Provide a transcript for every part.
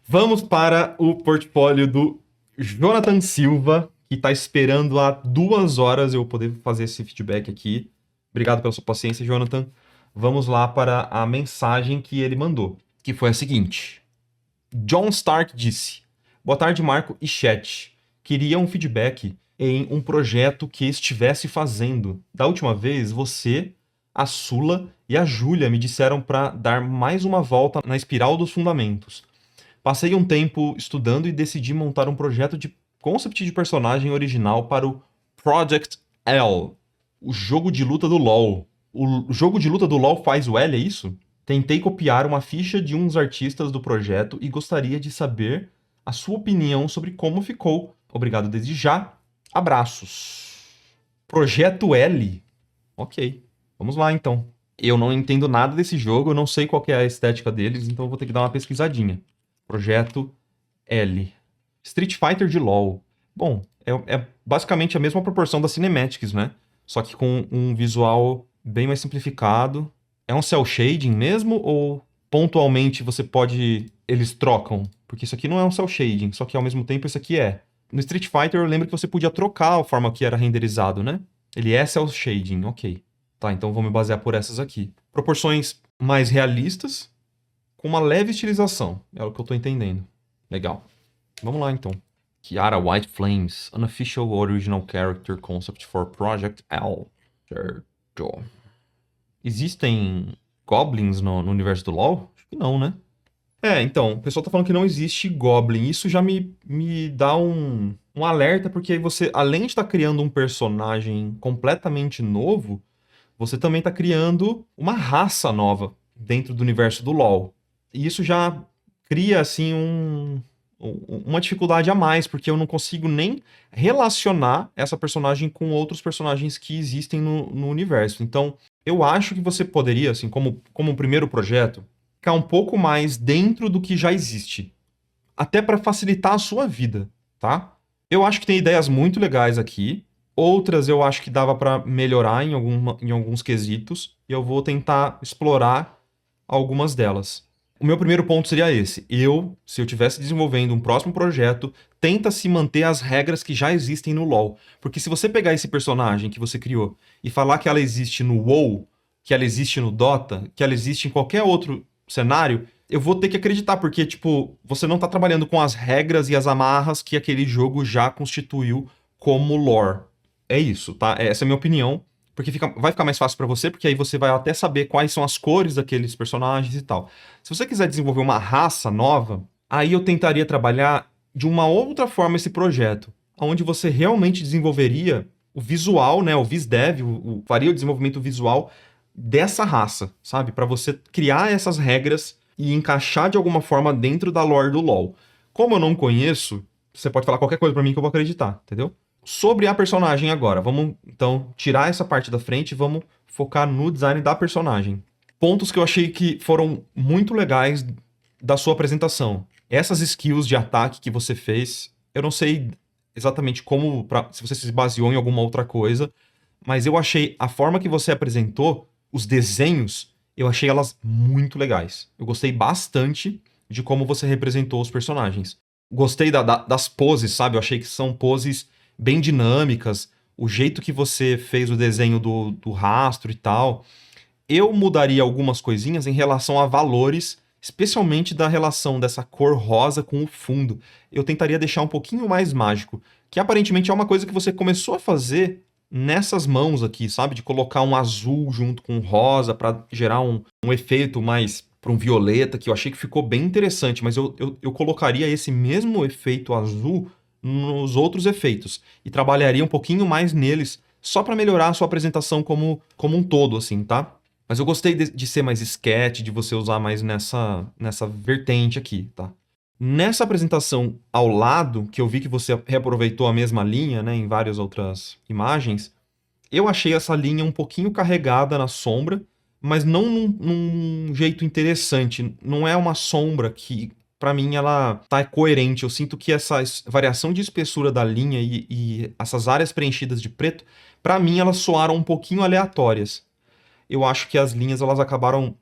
Vamos para o portfólio do Jonathan Silva, que está esperando há 2 horas eu poder fazer esse feedback aqui. Obrigado pela sua paciência, Jonathan. Vamos lá para a mensagem que ele mandou, que foi a seguinte. John Stark disse: Boa tarde, Marco e chat. Queria um feedback em um projeto que estivesse fazendo. Da última vez, você, a Sula e a Júlia me disseram para dar mais uma volta na espiral dos fundamentos. Passei um tempo estudando e decidi montar um projeto de concept de personagem original para o Project L, o jogo de luta do LoL. O jogo de luta do LoL faz o L, é isso? Tentei copiar uma ficha de uns artistas do projeto e gostaria de saber a sua opinião sobre como ficou. Obrigado desde já. Abraços. Projeto L. Ok. Vamos lá então. Eu não entendo nada desse jogo, eu não sei qual que é a estética deles, então eu vou ter que dar uma pesquisadinha. Projeto L. Street Fighter de LoL. Bom, é basicamente a mesma proporção das cinematics, né? Só que com um visual bem mais simplificado. É um cel shading mesmo ou pontualmente você pode... Eles trocam? Porque isso aqui não é um cel shading, só que ao mesmo tempo isso aqui é. No Street Fighter eu lembro que você podia trocar a forma que era renderizado, né? Ele é cel shading, ok. Tá, então vou me basear por essas aqui. Proporções mais realistas, com uma leve estilização. É o que eu tô entendendo. Legal. Vamos lá, então. Kiara White Flames. Unofficial Original Character Concept for Project L. Certo. Existem goblins no universo do LoL? Acho que não, né? Então, o pessoal tá falando que não existe Goblin. Isso já me dá um alerta, porque aí você, além de estar criando um personagem completamente novo, você também tá criando uma raça nova dentro do universo do LoL. E isso já cria, assim, uma dificuldade a mais, porque eu não consigo nem relacionar essa personagem com outros personagens que existem no universo. Então, eu acho que você poderia, assim, como um primeiro projeto, ficar um pouco mais dentro do que já existe. Até para facilitar a sua vida, tá? Eu acho que tem ideias muito legais aqui. Outras eu acho que dava para melhorar em alguns quesitos. E eu vou tentar explorar algumas delas. O meu primeiro ponto seria esse. Se eu estivesse desenvolvendo um próximo projeto, tenta se manter as regras que já existem no LoL. Porque se você pegar esse personagem que você criou e falar que ela existe no WoW, que ela existe no Dota, que ela existe em qualquer outro cenário, eu vou ter que acreditar, porque, tipo, você não tá trabalhando com as regras e as amarras que aquele jogo já constituiu como lore. É isso, tá? Essa é a minha opinião. Porque vai ficar mais fácil pra você, porque aí você vai até saber quais são as cores daqueles personagens e tal. Se você quiser desenvolver uma raça nova, aí eu tentaria trabalhar de uma outra forma esse projeto, onde você realmente desenvolveria o visual, né, o VisDev, faria o desenvolvimento visual dessa raça, sabe? Pra você criar essas regras e encaixar de alguma forma dentro da lore do LoL. Como eu não conheço, você pode falar qualquer coisa pra mim que eu vou acreditar, entendeu? Sobre a personagem agora, vamos então tirar essa parte da frente e vamos focar no design da personagem. Pontos que eu achei que foram muito legais da sua apresentação. Essas skills de ataque que você fez, eu não sei exatamente como, se você se baseou em alguma outra coisa, mas eu achei a forma que você apresentou, os desenhos, eu achei elas muito legais. Eu gostei bastante de como você representou os personagens. Gostei das poses, sabe? Eu achei que são poses bem dinâmicas. O jeito que você fez o desenho do rastro e tal. Eu mudaria algumas coisinhas em relação a valores, especialmente da relação dessa cor rosa com o fundo. Eu tentaria deixar um pouquinho mais mágico, que aparentemente é uma coisa que você começou a fazer nessas mãos aqui, sabe? De colocar um azul junto com um rosa para gerar um efeito mais para um violeta, que eu achei que ficou bem interessante, mas eu colocaria esse mesmo efeito azul nos outros efeitos e trabalharia um pouquinho mais neles só para melhorar a sua apresentação como um todo, assim, tá? Mas eu gostei de ser mais sketch, de você usar mais nessa vertente aqui, tá? Nessa apresentação ao lado, que eu vi que você reaproveitou a mesma linha, né, em várias outras imagens, eu achei essa linha um pouquinho carregada na sombra, mas não num jeito interessante. Não é uma sombra que, pra mim, ela tá coerente. Eu sinto que essa variação de espessura da linha e essas áreas preenchidas de preto, pra mim, elas soaram um pouquinho aleatórias. Eu acho que as linhas, elas acabaram...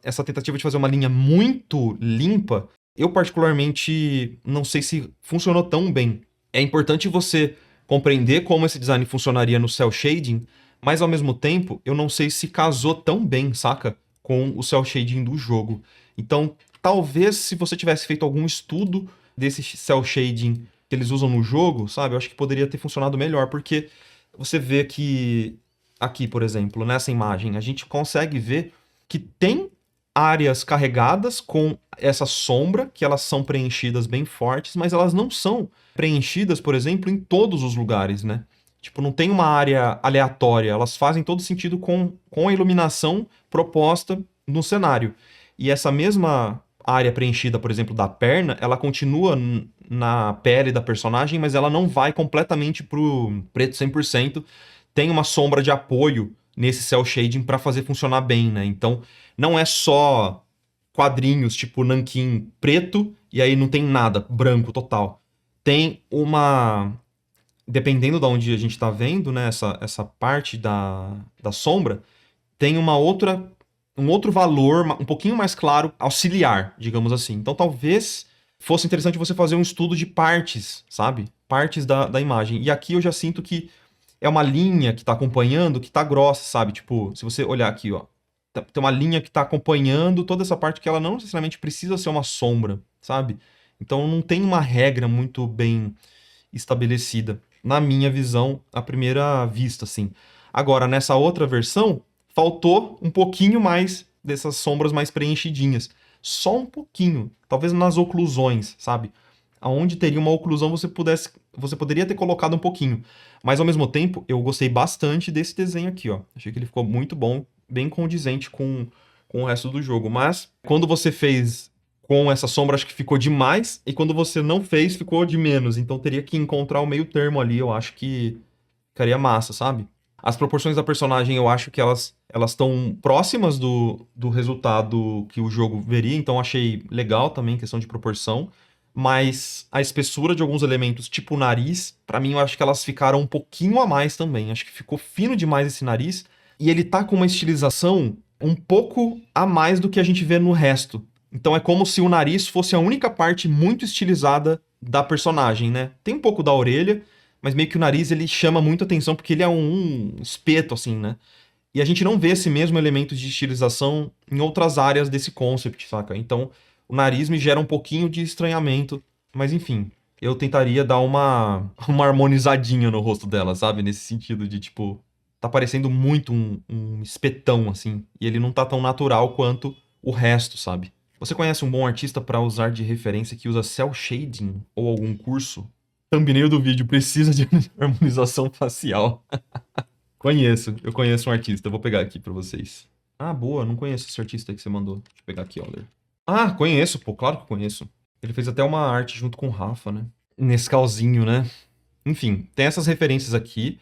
Essa tentativa de fazer uma linha muito limpa eu particularmente não sei se funcionou tão bem. É importante você compreender como esse design funcionaria no cel shading, mas ao mesmo tempo eu não sei se casou tão bem, saca? Com o cel shading do jogo. Então, talvez se você tivesse feito algum estudo desse cel shading que eles usam no jogo, sabe? Eu acho que poderia ter funcionado melhor, porque você vê que aqui, por exemplo, nessa imagem, a gente consegue ver que tem áreas carregadas com essa sombra, que elas são preenchidas bem fortes, mas elas não são preenchidas, por exemplo, em todos os lugares, né? Tipo, não tem uma área aleatória, elas fazem todo sentido com a iluminação proposta no cenário. E essa mesma área preenchida, por exemplo, da perna, ela continua na pele da personagem, mas ela não vai completamente pro preto 100%. Tem uma sombra de apoio nesse cel shading para fazer funcionar bem, né? Então, não é só quadrinhos tipo nanquim preto e aí não tem nada, branco total. Tem uma, dependendo de onde a gente está vendo, né, essa parte da sombra, tem um outro valor, um pouquinho mais claro, auxiliar, digamos assim. Então talvez fosse interessante você fazer um estudo de partes, sabe? Partes da imagem. E aqui eu já sinto que é uma linha que está acompanhando, que está grossa, sabe? Tipo, se você olhar aqui, ó, tem uma linha que está acompanhando toda essa parte que ela não necessariamente precisa ser uma sombra, sabe? Então não tem uma regra muito bem estabelecida, na minha visão, à primeira vista, assim. Agora, nessa outra versão, faltou um pouquinho mais dessas sombras mais preenchidinhas. Só um pouquinho. Talvez nas oclusões, sabe? Aonde teria uma oclusão, você poderia ter colocado um pouquinho. Mas ao mesmo tempo, eu gostei bastante desse desenho aqui, ó. Achei que ele ficou muito bom, bem condizente com o resto do jogo. Mas quando você fez com essa sombra, acho que ficou demais, e quando você não fez, ficou de menos. Então teria que encontrar o meio termo ali, eu acho que ficaria massa, sabe? As proporções da personagem, eu acho que elas estão próximas do resultado que o jogo veria, então achei legal também, questão de proporção. Mas a espessura de alguns elementos, tipo o nariz, pra mim eu acho que elas ficaram um pouquinho a mais também. Acho que ficou fino demais esse nariz. E ele tá com uma estilização um pouco a mais do que a gente vê no resto. Então é como se o nariz fosse a única parte muito estilizada da personagem, né? Tem um pouco da orelha, mas meio que o nariz ele chama muito atenção porque ele é um espeto, assim, né? E a gente não vê esse mesmo elemento de estilização em outras áreas desse concept, saca? Então o nariz me gera um pouquinho de estranhamento, mas enfim, eu tentaria dar uma harmonizadinha no rosto dela, sabe? Nesse sentido de tipo, tá parecendo muito um espetão, assim, e ele não tá tão natural quanto o resto, sabe? Você conhece um bom artista para usar de referência que usa cel shading ou algum curso? Thumbnail do vídeo precisa de harmonização facial. Conheço, eu conheço um artista, eu vou pegar aqui pra vocês. Ah, boa, não conheço esse artista aí que você mandou. Deixa eu pegar aqui, Oler. Ah, conheço, pô, claro que conheço. Ele fez até uma arte junto com o Rafa, né? Nescauzinho, né? Enfim, tem essas referências aqui,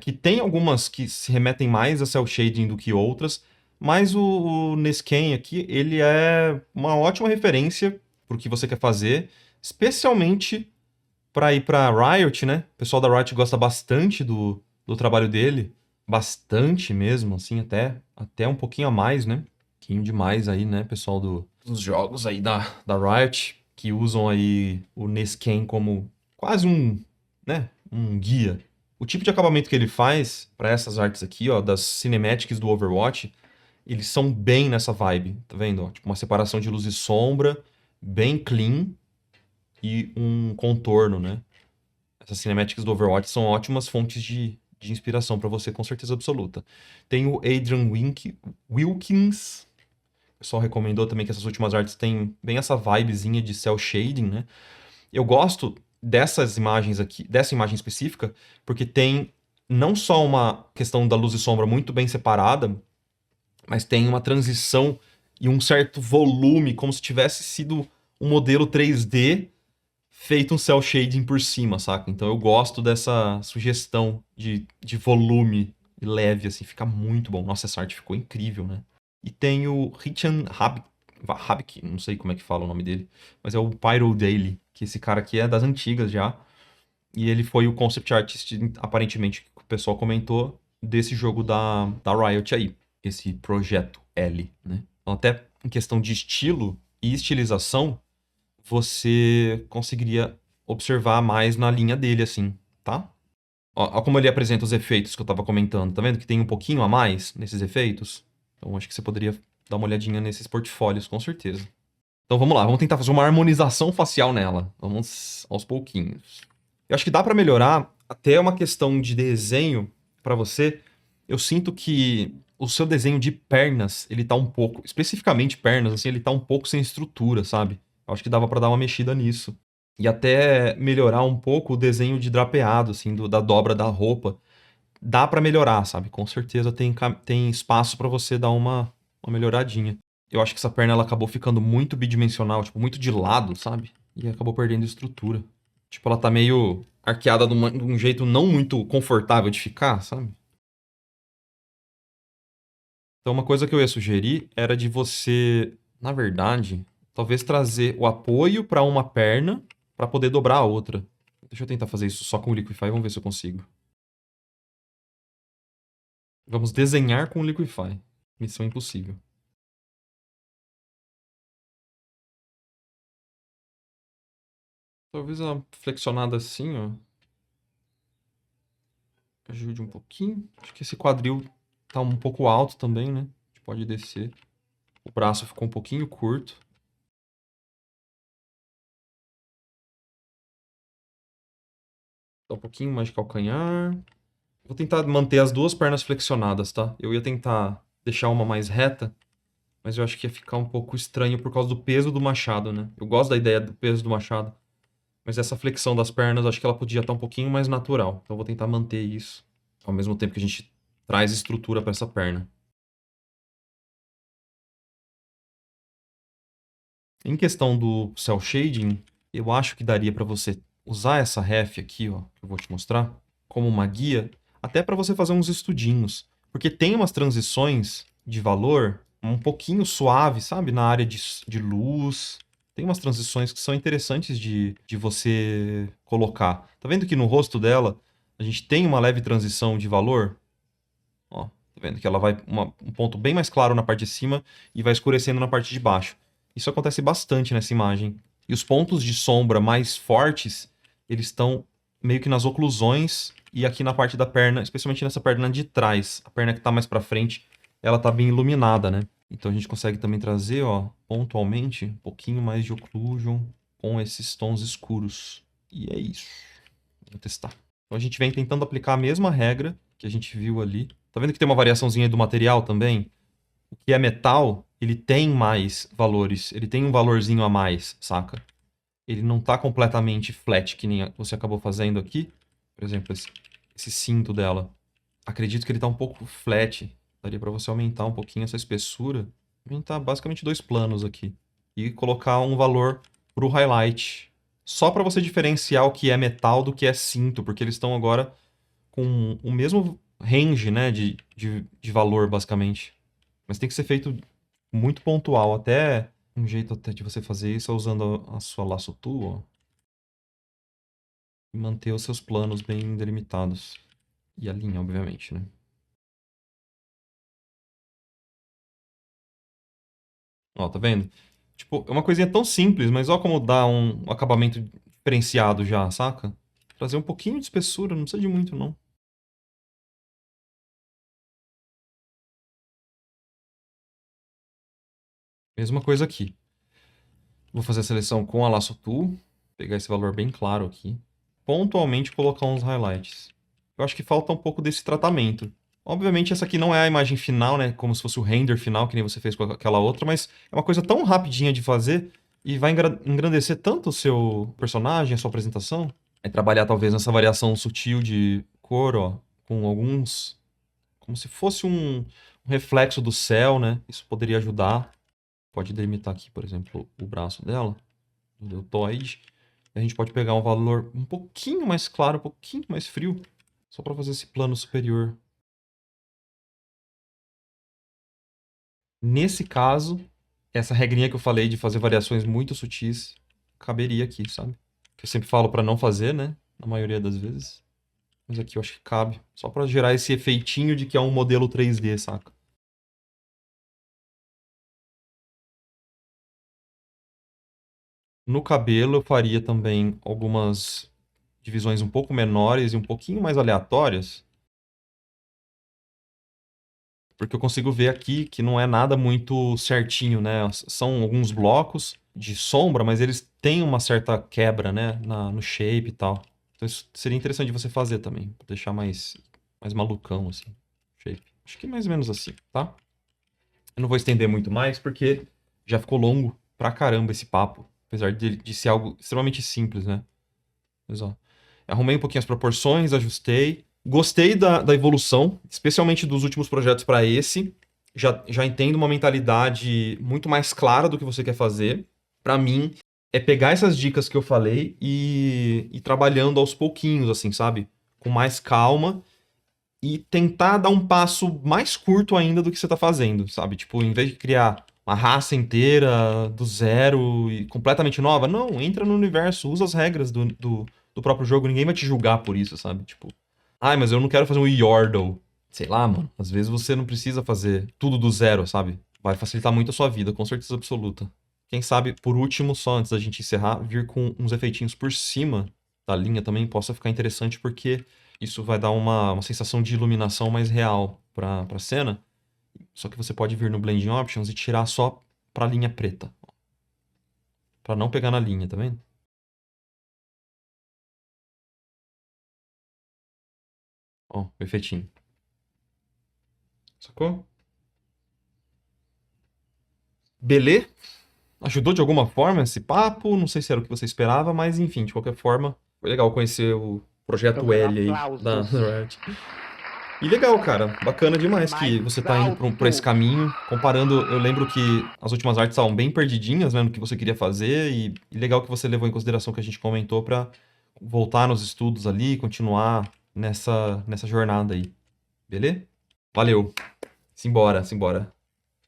que tem algumas que se remetem mais a cel shading do que outras, mas o Nesken aqui, ele é uma ótima referência pro que você quer fazer, especialmente para ir para Riot, né? O pessoal da Riot gosta bastante do trabalho dele, bastante mesmo, assim, até um pouquinho a mais, né? Um pouquinho demais aí, né, pessoal dos jogos aí da Riot, que usam aí o Nesken como quase né, um guia. O tipo de acabamento que ele faz para essas artes aqui, ó, das cinematics do Overwatch, eles são bem nessa vibe, tá vendo? Ó? Tipo uma separação de luz e sombra, bem clean e um contorno, né? Essas cinematics do Overwatch são ótimas fontes de inspiração para você, com certeza absoluta. Tem o Adrian Wilkins, o pessoal recomendou também que essas últimas artes têm bem essa vibezinha de cel shading, né? Eu gosto dessas imagens aqui, dessa imagem específica, porque tem não só uma questão da luz e sombra muito bem separada, mas tem uma transição e um certo volume, como se tivesse sido um modelo 3D feito um cel shading por cima, saca? Então eu gosto dessa sugestão de volume leve, assim, fica muito bom. Nossa, essa arte ficou incrível, né? E tem o Richan Habik, não sei como é que fala o nome dele, mas é o Pyro Daily, que esse cara aqui é das antigas já. E ele foi o concept artist, aparentemente, que o pessoal comentou, desse jogo da Riot aí. Esse projeto L, né? Então, até em questão de estilo e estilização, você conseguiria observar mais na linha dele, assim, tá? Ó como ele apresenta os efeitos que eu tava comentando. Tá vendo que tem um pouquinho a mais nesses efeitos? Então acho que você poderia dar uma olhadinha nesses portfólios, com certeza. Então vamos lá, vamos tentar fazer uma harmonização facial nela. Vamos aos pouquinhos. Eu acho que dá pra melhorar até uma questão de desenho pra você. Eu sinto que o seu desenho de pernas, ele tá um pouco, especificamente pernas, assim, ele tá um pouco sem estrutura, sabe? Eu acho que dava pra dar uma mexida nisso. E até melhorar um pouco o desenho de drapeado, assim, da dobra da roupa. Dá pra melhorar, sabe? Com certeza tem espaço pra você dar uma melhoradinha. Eu acho que essa perna ela acabou ficando muito bidimensional, tipo, muito de lado, sabe? E acabou perdendo estrutura. Tipo, ela tá meio arqueada de um jeito não muito confortável de ficar, sabe? Então, uma coisa que eu ia sugerir era de você, na verdade, talvez trazer o apoio pra uma perna pra poder dobrar a outra. Deixa eu tentar fazer isso só com o Liquify, vamos ver se eu consigo. Vamos desenhar com o Liquify. Missão impossível. Talvez uma flexionada assim, ó. Ajude um pouquinho. Acho que esse quadril tá um pouco alto também, né? A gente pode descer. O braço ficou um pouquinho curto. Dá um pouquinho mais de calcanhar. Vou tentar manter as duas pernas flexionadas, tá? Eu ia tentar deixar uma mais reta, mas eu acho que ia ficar um pouco estranho por causa do peso do machado, né? Eu gosto da ideia do peso do machado, mas essa flexão das pernas, acho que ela podia estar um pouquinho mais natural. Então eu vou tentar manter isso, ao mesmo tempo que a gente traz estrutura para essa perna. Em questão do cel shading, eu acho que daria para você usar essa ref aqui, ó, que eu vou te mostrar, como uma guia, até para você fazer uns estudinhos. Porque tem umas transições de valor um pouquinho suave, sabe? Na área de luz. Tem umas transições que são interessantes de você colocar. Tá vendo que no rosto dela a gente tem uma leve transição de valor? Ó, tá vendo que ela vai um ponto bem mais claro na parte de cima e vai escurecendo na parte de baixo. Isso acontece bastante nessa imagem. E os pontos de sombra mais fortes, eles estão meio que nas oclusões e aqui na parte da perna, especialmente nessa perna de trás. A perna que está mais para frente, ela tá bem iluminada, né? Então a gente consegue também trazer, ó, pontualmente, um pouquinho mais de occlusion com esses tons escuros. E é isso. Vou testar. Então a gente vem tentando aplicar a mesma regra que a gente viu ali. Tá vendo que tem uma variaçãozinha aí do material também? O que é metal, ele tem mais valores, ele tem um valorzinho a mais, saca? Ele não tá completamente flat, que nem você acabou fazendo aqui. Por exemplo, esse cinto dela. Acredito que ele tá um pouco flat. Daria pra você aumentar um pouquinho essa espessura. Aumentar basicamente 2 planos aqui. E colocar um valor pro highlight. Só pra você diferenciar o que é metal do que é cinto, porque eles estão agora com o mesmo range, né, de valor, basicamente. Mas tem que ser feito muito pontual. Até um jeito até de você fazer isso é usando a sua laço tool, ó, e manter os seus planos bem delimitados. E a linha, obviamente, né? Ó, tá vendo? Tipo, é uma coisinha tão simples, mas ó como dá um acabamento diferenciado já, saca? Trazer um pouquinho de espessura, não precisa de muito, não. Mesma coisa aqui. Vou fazer a seleção com a laço tool, pegar esse valor bem claro aqui, pontualmente colocar uns highlights. Eu acho que falta um pouco desse tratamento. Obviamente essa aqui não é a imagem final, né, como se fosse o render final, que nem você fez com aquela outra, mas é uma coisa tão rapidinha de fazer e vai engrandecer tanto o seu personagem, a sua apresentação. É trabalhar talvez nessa variação sutil de cor, ó, com alguns, como se fosse um reflexo do céu, né? Isso poderia ajudar. Pode delimitar aqui, por exemplo, o braço dela, o deltoide. E a gente pode pegar um valor um pouquinho mais claro, um pouquinho mais frio, só para fazer esse plano superior. Nesse caso, essa regrinha que eu falei de fazer variações muito sutis, caberia aqui, sabe? Que eu sempre falo para não fazer, né? Na maioria das vezes. Mas aqui eu acho que cabe. Só para gerar esse efeitinho de que é um modelo 3D, saca? No cabelo eu faria também algumas divisões um pouco menores e um pouquinho mais aleatórias. Porque eu consigo ver aqui que não é nada muito certinho, né? São alguns blocos de sombra, mas eles têm uma certa quebra, né? No shape e tal. Então isso seria interessante de você fazer também, pra deixar mais malucão, assim, o shape. Acho que mais ou menos assim, tá? Eu não vou estender muito mais, porque já ficou longo pra caramba esse papo. Apesar de ser algo extremamente simples, né? Mas, ó, arrumei um pouquinho as proporções, ajustei. Gostei da evolução, especialmente dos últimos projetos para esse. Já entendo uma mentalidade muito mais clara do que você quer fazer. Para mim, é pegar essas dicas que eu falei e ir trabalhando aos pouquinhos, assim, sabe? Com mais calma e tentar dar um passo mais curto ainda do que você tá fazendo, sabe? Tipo, em vez de criar uma raça inteira do zero e completamente nova, não, entra no universo, usa as regras do próprio jogo, ninguém vai te julgar por isso, sabe? Tipo, ai, mas eu não quero fazer um Yordle. Sei lá, mano. Às vezes você não precisa fazer tudo do zero, sabe? Vai facilitar muito a sua vida, com certeza absoluta. Quem sabe, por último, só antes da gente encerrar, vir com uns efeitinhos por cima da linha também possa ficar interessante, porque isso vai dar uma sensação de iluminação mais real pra cena. Só que você pode vir no Blending Options e tirar só pra linha preta. Pra não pegar na linha, tá vendo? Ó, o efeitinho. Sacou? Beleza? Ajudou de alguma forma esse papo? Não sei se era o que você esperava, mas enfim, de qualquer forma, foi legal conhecer o projeto L aí da Riot. E legal, cara. Bacana demais que você tá indo pra esse caminho. Comparando, eu lembro que as últimas artes estavam bem perdidinhas, né, no que você queria fazer, e legal que você levou em consideração o que a gente comentou pra voltar nos estudos ali, continuar nessa jornada aí. Beleza? Valeu. Simbora, simbora.